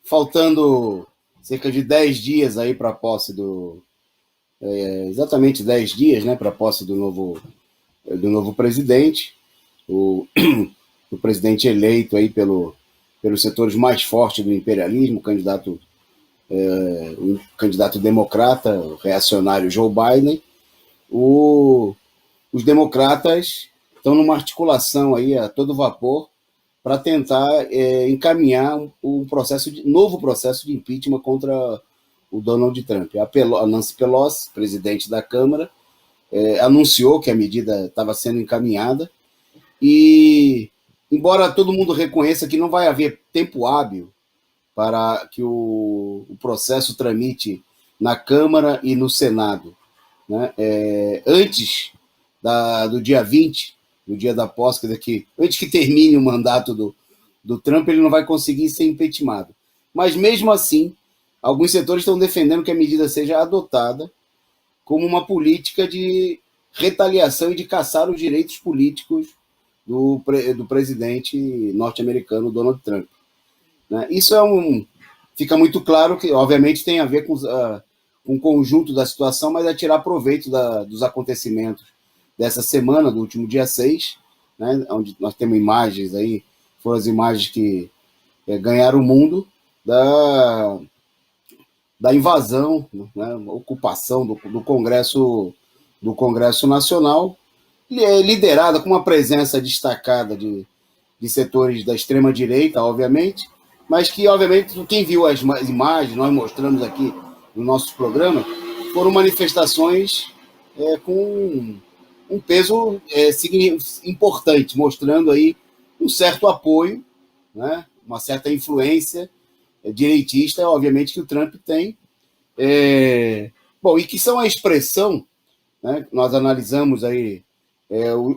faltando cerca de 10 dias aí para a posse exatamente 10 dias, né, para a posse do novo presidente, o, o presidente eleito aí pelos setores mais fortes do imperialismo, o candidato democrata, o reacionário Joe Biden. Os democratas estão numa articulação aí a todo vapor para tentar encaminhar novo processo de impeachment contra o Donald Trump. A Nancy Pelosi, presidente da Câmara, anunciou que a medida estava sendo encaminhada e, embora todo mundo reconheça que não vai haver tempo hábil para que o processo tramite na Câmara e no Senado, né, antes do dia 20, no dia da posse, quer dizer, antes que termine o mandato do Trump, ele não vai conseguir ser impeachmentado. Mas, mesmo assim, alguns setores estão defendendo que a medida seja adotada como uma política de retaliação e de caçar os direitos políticos do presidente norte-americano Donald Trump. Né? Isso fica muito claro que, obviamente, tem a ver com o conjunto da situação, mas é tirar proveito dos acontecimentos dessa semana, do último dia 6, né, onde nós temos imagens aí, foram as imagens que ganharam o mundo da invasão, né, ocupação do Congresso Nacional, liderada com uma presença destacada de setores da extrema-direita, obviamente, mas que, obviamente, quem viu as imagens, nós mostramos aqui no nosso programa, foram manifestações com um peso importante, mostrando aí um certo apoio, né, uma certa influência direitista, obviamente, que o Trump tem. Bom, e que são a expressão, né, nós analisamos aí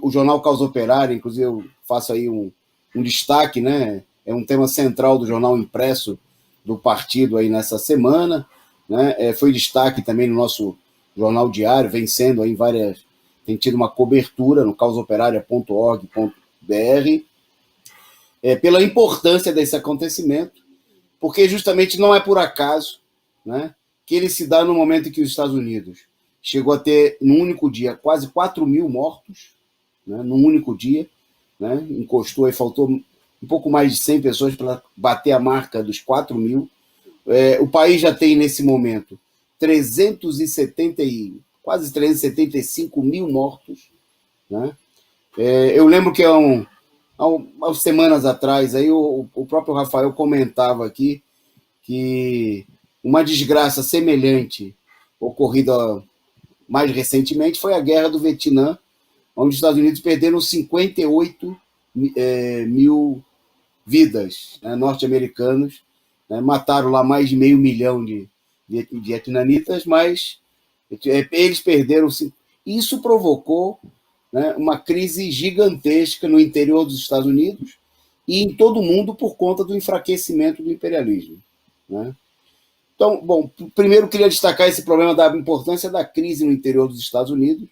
o jornal Causa Operária, inclusive eu faço aí um destaque, né, é um tema central do jornal impresso do partido aí nessa semana, né, foi destaque também no nosso jornal diário, vem sendo aí tem tido uma cobertura no causaoperaria.org.br, pela importância desse acontecimento, porque justamente não é por acaso, né, que ele se dá no momento em que os Estados Unidos chegou a ter, num único dia, quase 4 mil mortos, né, num único dia, né, encostou e faltou um pouco mais de 100 pessoas para bater a marca dos 4 mil. O país já tem, nesse momento, quase 375 mil mortos. Né? Eu lembro que há umas semanas atrás, aí o próprio Rafael comentava aqui que uma desgraça semelhante ocorrida mais recentemente foi a Guerra do Vietnã, onde os Estados Unidos perderam 58 mil vidas, né, norte-americanos, né, mataram lá mais de 500 mil de vietnamitas, mas eles perderam. Isso provocou, né, uma crise gigantesca no interior dos Estados Unidos e em todo o mundo por conta do enfraquecimento do imperialismo. Né? Então, bom, primeiro queria destacar esse problema da importância da crise no interior dos Estados Unidos.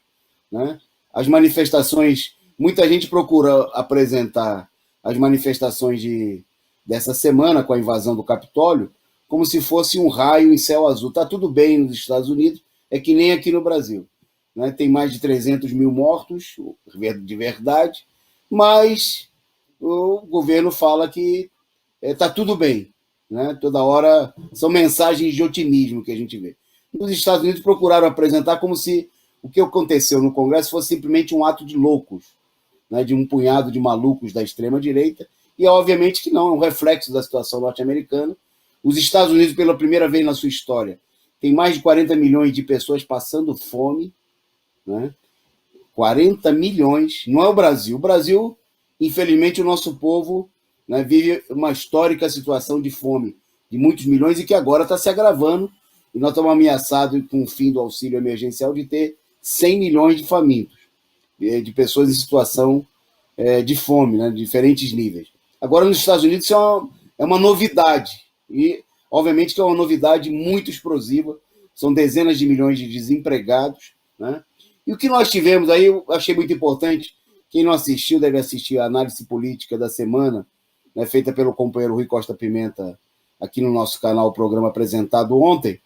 Né? As manifestações, muita gente procura apresentar as manifestações dessa semana com a invasão do Capitólio como se fosse um raio em céu azul. Está tudo bem nos Estados Unidos, é que nem aqui no Brasil. Né? Tem mais de 300 mil mortos, de verdade, mas o governo fala que está tudo bem. Né? Toda hora são mensagens de otimismo que a gente vê. Nos Estados Unidos procuraram apresentar como se o que aconteceu no Congresso fosse simplesmente um ato de loucos, né, de um punhado de malucos da extrema-direita, e obviamente que não, é um reflexo da situação norte-americana. Os Estados Unidos, pela primeira vez na sua história, tem mais de 40 milhões de pessoas passando fome. Né? 40 milhões, não é o Brasil. O Brasil, infelizmente, o nosso povo, né, vive uma histórica situação de fome de muitos milhões e que agora está se agravando, e nós estamos ameaçados com o fim do auxílio emergencial de ter 100 milhões de famintos, de pessoas em situação de fome, né, de diferentes níveis. Agora, nos Estados Unidos, isso é uma novidade, e obviamente que é uma novidade muito explosiva, são dezenas de milhões de desempregados. Né? E o que nós tivemos aí, eu achei muito importante, quem não assistiu deve assistir a análise política da semana, né, feita pelo companheiro Rui Costa Pimenta aqui no nosso canal o programa apresentado ontem,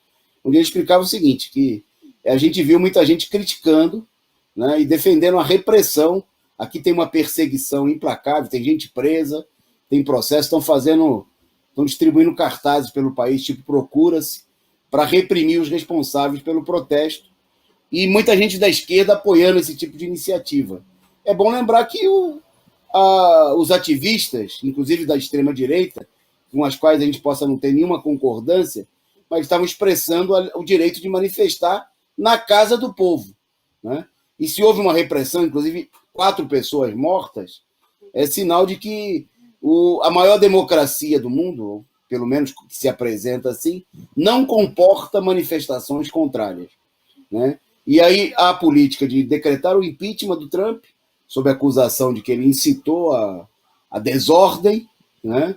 onde ele explicava o seguinte, que a gente viu muita gente criticando, né, e defendendo a repressão. Aqui tem uma perseguição implacável, tem gente presa, tem processo, estão distribuindo cartazes pelo país, tipo procura-se, para reprimir os responsáveis pelo protesto, e muita gente da esquerda apoiando esse tipo de iniciativa. É bom lembrar que os ativistas, inclusive da extrema-direita, com as quais a gente possa não ter nenhuma concordância, mas estavam expressando o direito de manifestar na casa do povo, né? E se houve uma repressão, inclusive 4 pessoas mortas, é sinal de que a maior democracia do mundo, pelo menos que se apresenta assim, não comporta manifestações contrárias, né? E aí a política de decretar o impeachment do Trump, sob a acusação de que ele incitou a desordem, né?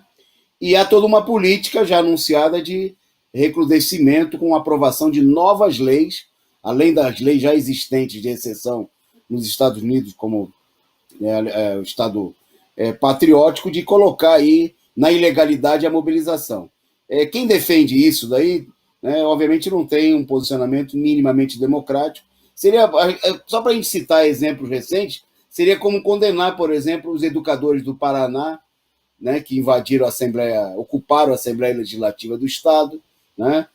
E há toda uma política já anunciada de recrudescimento com a aprovação de novas leis, além das leis já existentes de exceção nos Estados Unidos, como o Estado patriótico, de colocar aí na ilegalidade a mobilização. Quem defende isso daí, né, obviamente não tem um posicionamento minimamente democrático. Seria, só para a gente citar exemplos recentes, seria como condenar, por exemplo, os educadores do Paraná, né, que invadiram a Assembleia, ocuparam a Assembleia Legislativa do Estado, né,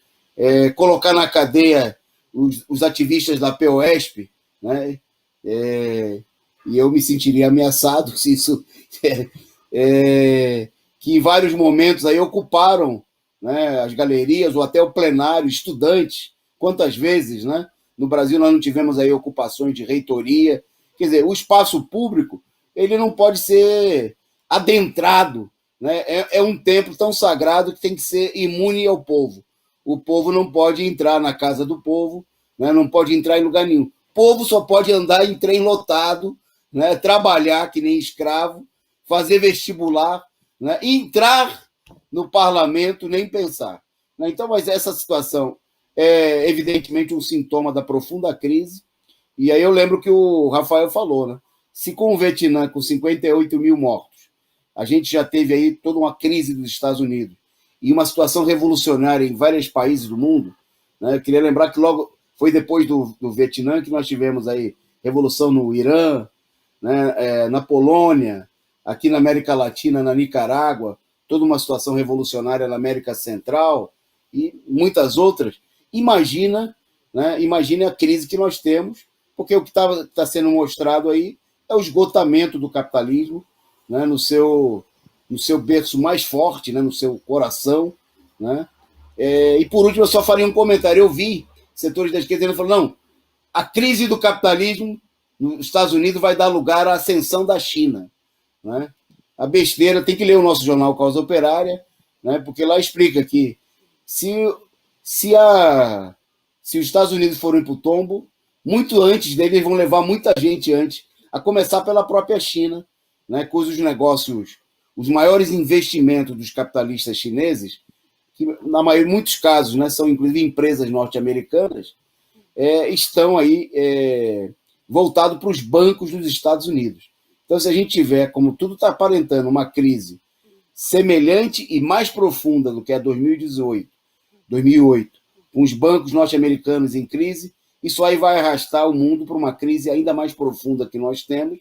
colocar na cadeia os ativistas da POSP, né, e eu me sentiria ameaçado se isso que em vários momentos aí ocuparam, né, as galerias ou até o plenário, estudantes, quantas vezes, né? No Brasil nós não tivemos aí ocupações de reitoria, quer dizer, o espaço público ele não pode ser adentrado, né? É um templo tão sagrado que tem que ser imune ao povo. O povo não pode entrar na casa do povo, né? Não pode entrar em lugar nenhum. O povo só pode andar em trem lotado, né? Trabalhar que nem escravo, fazer vestibular, né? Entrar no parlamento, nem pensar, né? Então, mas essa situação é evidentemente um sintoma da profunda crise. E aí eu lembro que o Rafael falou, né? Se com o Vietnã, com 58 mil mortos, a gente já teve aí toda uma crise dos Estados Unidos e uma situação revolucionária em vários países do mundo, né? Eu queria lembrar que logo foi depois do Vietnã que nós tivemos aí revolução no Irã, né? Na Polônia, aqui na América Latina, na Nicarágua, toda uma situação revolucionária na América Central e muitas outras. Imagina, né? Imagine a crise que nós temos, porque o que está sendo mostrado aí é o esgotamento do capitalismo, né? No seu berço mais forte, né? No seu coração, né? E por último, eu só faria um comentário. Eu vi setores da esquerda falando, não, a crise do capitalismo nos Estados Unidos vai dar lugar à ascensão da China, né? A besteira, tem que ler o nosso jornal Causa Operária, né? Porque lá explica que se os Estados Unidos forem para o tombo, muito antes deles vão levar muita gente antes, a começar pela própria China, né? Cujos negócios, os maiores investimentos dos capitalistas chineses, que na maioria, em muitos casos, né, são inclusive empresas norte-americanas, estão aí voltados para os bancos dos Estados Unidos. Então, se a gente tiver, como tudo está aparentando, uma crise semelhante e mais profunda do que a 2018, 2008, com os bancos norte-americanos em crise, isso aí vai arrastar o mundo para uma crise ainda mais profunda que nós temos,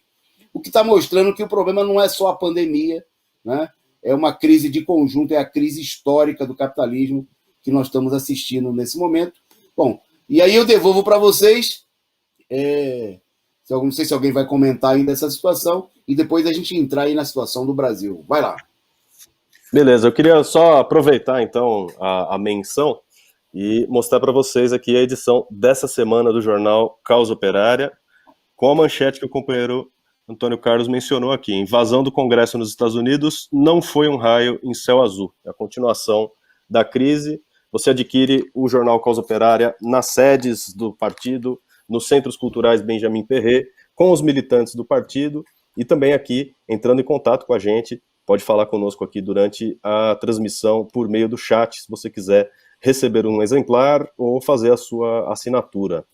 o que está mostrando que o problema não é só a pandemia, né? É uma crise de conjunto, é a crise histórica do capitalismo que nós estamos assistindo nesse momento. Bom, e aí eu devolvo para vocês, não sei se alguém vai comentar ainda essa situação, e depois a gente entrar aí na situação do Brasil. Vai lá. Beleza, eu queria só aproveitar então a menção e mostrar para vocês aqui a edição dessa semana do jornal Causa Operária, com a manchete que o companheiro Antônio Carlos mencionou aqui. Invasão do Congresso nos Estados Unidos não foi um raio em céu azul. É a continuação da crise. Você adquire o jornal Causa Operária nas sedes do partido, nos centros culturais Benjamin Perret, com os militantes do partido e também aqui, entrando em contato com a gente, pode falar conosco aqui durante a transmissão por meio do chat, se você quiser receber um exemplar ou fazer a sua assinatura.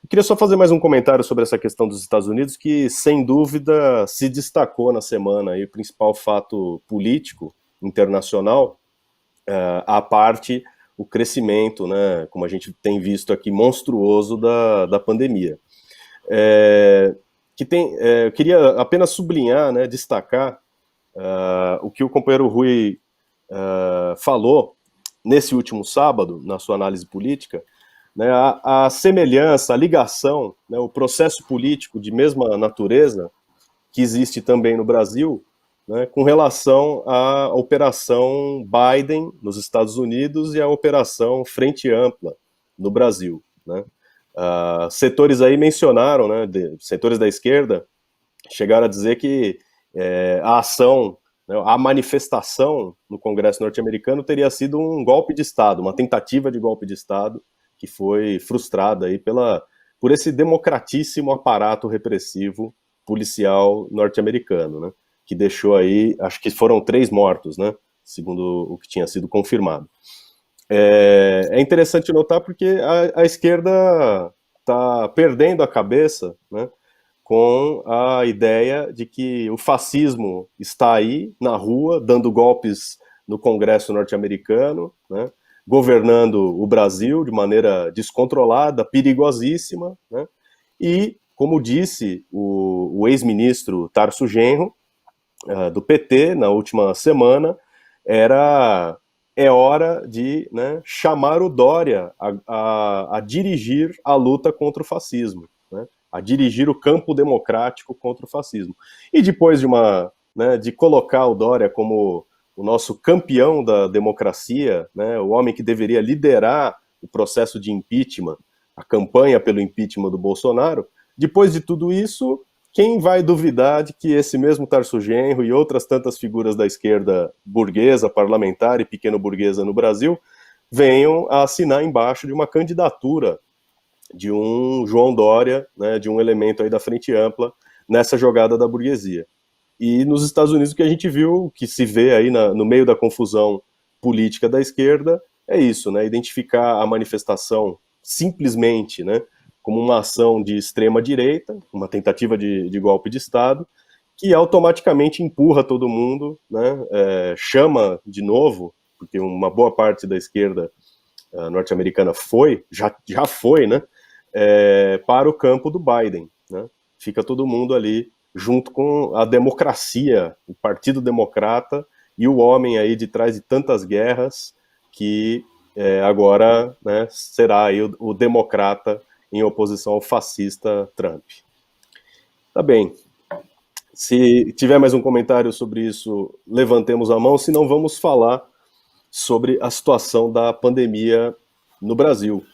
Eu queria só fazer mais um comentário sobre essa questão dos Estados Unidos, que, sem dúvida, se destacou na semana, e o principal fato político internacional à parte o crescimento, né, como a gente tem visto aqui, monstruoso da pandemia. Eu queria apenas sublinhar, né, destacar o que o companheiro Rui falou nesse último sábado, na sua análise política, né, a semelhança, a ligação, né, o processo político de mesma natureza que existe também no Brasil, né, com relação à Operação Biden nos Estados Unidos e à Operação Frente Ampla no Brasil, né. Setores aí mencionaram, né, setores da esquerda chegaram a dizer que a ação, né, a manifestação no Congresso norte-americano teria sido um golpe de Estado, uma tentativa de golpe de Estado que foi frustrada aí por esse democratíssimo aparato repressivo policial norte-americano, né, que deixou aí, acho que foram 3 mortos, né, segundo o que tinha sido confirmado. É interessante notar porque a esquerda está perdendo a cabeça, né, com a ideia de que o fascismo está aí na rua, dando golpes no Congresso norte-americano, né, governando o Brasil de maneira descontrolada, perigosíssima, né, e, como disse o ex-ministro Tarso Genro, do PT, na última semana, é hora de, né, chamar o Dória a dirigir a luta contra o fascismo, né, a dirigir o campo democrático contra o fascismo. E depois de colocar o Dória como o nosso campeão da democracia, né, o homem que deveria liderar o processo de impeachment, a campanha pelo impeachment do Bolsonaro, depois de tudo isso, quem vai duvidar de que esse mesmo Tarso Genro e outras tantas figuras da esquerda burguesa, parlamentar e pequeno-burguesa no Brasil venham a assinar embaixo de uma candidatura de um João Dória, né, de um elemento aí da Frente Ampla, nessa jogada da burguesia. E nos Estados Unidos o que a gente viu, que se vê aí no meio da confusão política da esquerda, é isso, né, identificar a manifestação simplesmente, né, como uma ação de extrema-direita, uma tentativa de golpe de Estado, que automaticamente empurra todo mundo, né, chama de novo, porque uma boa parte da esquerda norte-americana já foi, né, para o campo do Biden, né. Fica todo mundo ali junto com a democracia, o Partido Democrata e o homem aí de trás de tantas guerras que agora, né, será aí o democrata em oposição ao fascista Trump. Tá bem. Se tiver mais um comentário sobre isso, levantemos a mão, senão vamos falar sobre a situação da pandemia no Brasil.